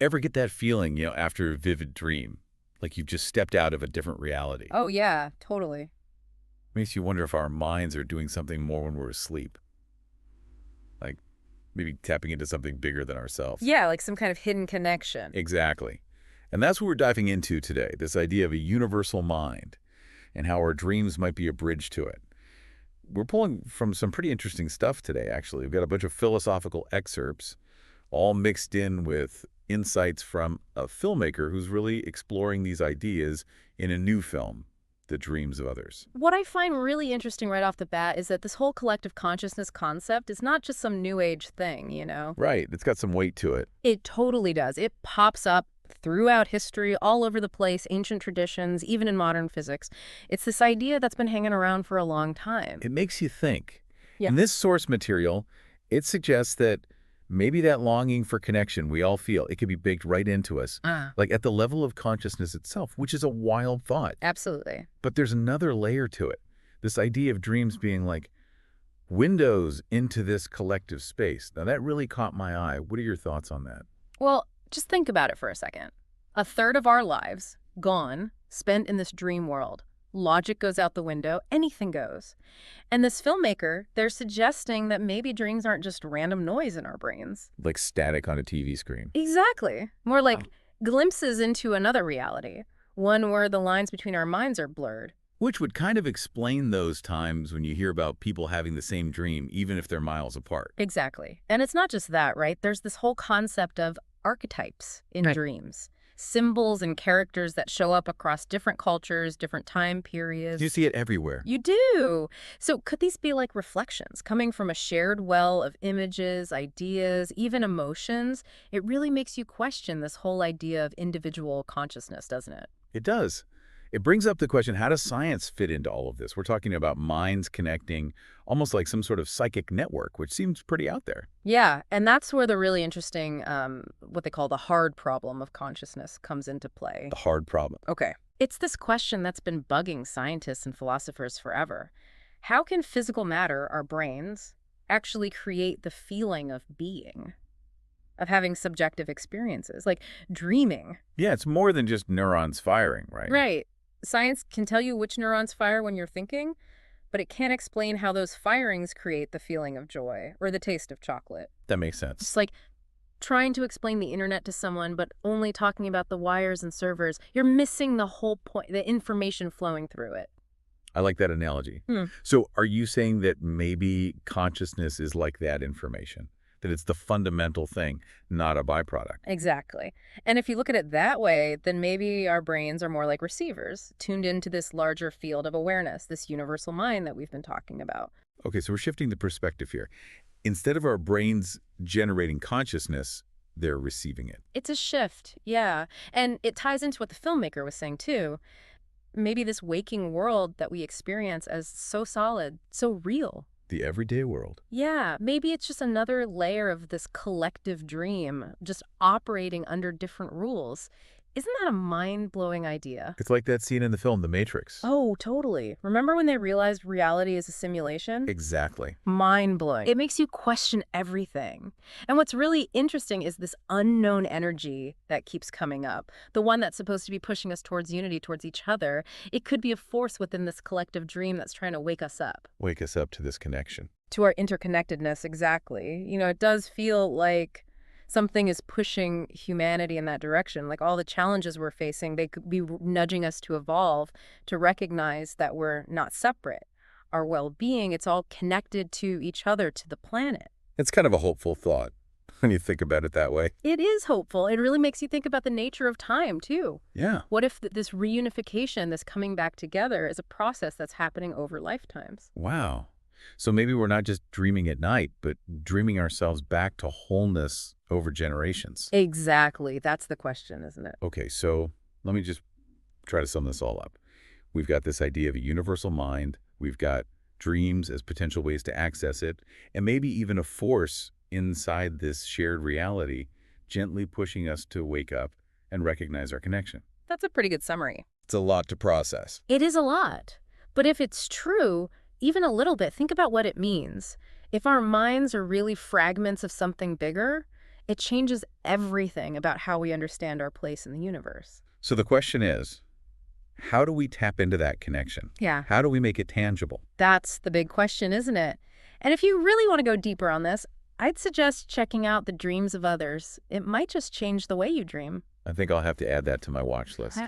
Ever get that feeling, after a vivid dream? Like you've just stepped out of a different reality. Oh, yeah, totally. Makes you wonder if our minds are doing something more when we're asleep. Like maybe tapping into something bigger than ourselves. Yeah, like some kind of hidden connection. Exactly. And that's what we're diving into today, this idea of a universal mind and how our dreams might be a bridge to it. We're pulling from some pretty interesting stuff today, actually. We've got a bunch of philosophical excerpts, all mixed in with insights from a filmmaker who's really exploring these ideas in a new film, The Dreams of Others. What I find really interesting right off the bat is that this whole collective consciousness concept is not just some new age thing, you know? Right, it's got some weight to it. It totally does. It pops up throughout history, all over the place, ancient traditions, even in modern physics. It's this idea that's been hanging around for a long time. It makes you think. Yeah. In this source material, it suggests that maybe that longing for connection we all feel, it could be baked right into us, Ah, like at the level of consciousness itself, which is a wild thought. absolutely. But there's another layer to it. This idea of dreams being like windows into this collective space. Now, that really caught my eye. What are your thoughts on that? Well, just think about it for a second. A third of our lives, gone, spent in this dream world. Logic goes out the window, anything goes. And this filmmaker, they're suggesting that maybe dreams aren't just random noise in our brains. Like static on a TV screen. Exactly. More like glimpses into another reality, one where the lines between our minds are blurred. Which would kind of explain those times when you hear about people having the same dream, even if they're miles apart. Exactly. And it's not just that, right? There's this whole concept of archetypes in Right. dreams. Symbols and characters that show up across different cultures, different time periods. You see it everywhere. You do. So could these be like reflections coming from a shared well of images, ideas, even emotions? It really makes you question this whole idea of individual consciousness, doesn't it? It does. It brings up the question, how does science fit into all of this? We're talking about minds connecting, almost like some sort of psychic network, which seems pretty out there. Yeah, and that's where the really interesting, what they call the hard problem of consciousness comes into play. The hard problem. Okay. It's this question that's been bugging scientists and philosophers forever. How can physical matter, our brains, actually create the feeling of being, of having subjective experiences, like dreaming? Yeah, it's more than just neurons firing, right? Right. Science can tell you which neurons fire when you're thinking, but it can't explain how those firings create the feeling of joy or the taste of chocolate. That makes sense. It's like trying to explain the internet to someone, but only talking about the wires and servers. You're missing the whole point, the information flowing through it. I like that analogy. Hmm. So are you saying that maybe consciousness is like that information? That it's the fundamental thing, not a byproduct? Exactly. And if you look at it that way, then maybe our brains are more like receivers, tuned into this larger field of awareness, this universal mind that we've been talking about. Okay, so we're shifting the perspective here. Instead of our brains generating consciousness, they're receiving it. It's a shift, yeah. And it ties into what the filmmaker was saying, too. Maybe this waking world that we experience as so solid, so real. The everyday world. Yeah, maybe it's just another layer of this collective dream, just operating under different rules. Isn't that a mind-blowing idea? It's like that scene in the film, The Matrix. Oh, totally. Remember when they realized reality is a simulation? Exactly. Mind-blowing. It makes you question everything. And what's really interesting is this unknown energy that keeps coming up, the one that's supposed to be pushing us towards unity, towards each other. It could be a force within this collective dream that's trying to wake us up. Wake us up to this connection. To our interconnectedness, exactly. You know, it does feel like something is pushing humanity in that direction. Like all the challenges we're facing, they could be nudging us to evolve, to recognize that we're not separate. Our well-being, it's all connected to each other, to the planet. It's kind of a hopeful thought when you think about it that way. It is hopeful. It really makes you think about the nature of time, too. Yeah. What if this reunification, this coming back together, is a process that's happening over lifetimes? Wow. So maybe we're not just dreaming at night, but dreaming ourselves back to wholeness over generations. Exactly. That's the question, isn't it? Okay, so let me just try to sum this all up. We've got this idea of a universal mind. We've got dreams as potential ways to access it, and maybe even a force inside this shared reality gently pushing us to wake up and recognize our connection. That's a pretty good summary. It's a lot to process. It is a lot. But if it's true, even a little bit, think about what it means. If our minds are really fragments of something bigger, it changes everything about how we understand our place in the universe. So the question is, how do we tap into that connection? Yeah. How do we make it tangible? That's the big question, isn't it? And if you really want to go deeper on this, I'd suggest checking out The Dreams of Others. It might just change the way you dream. I think I'll have to add that to my watch list.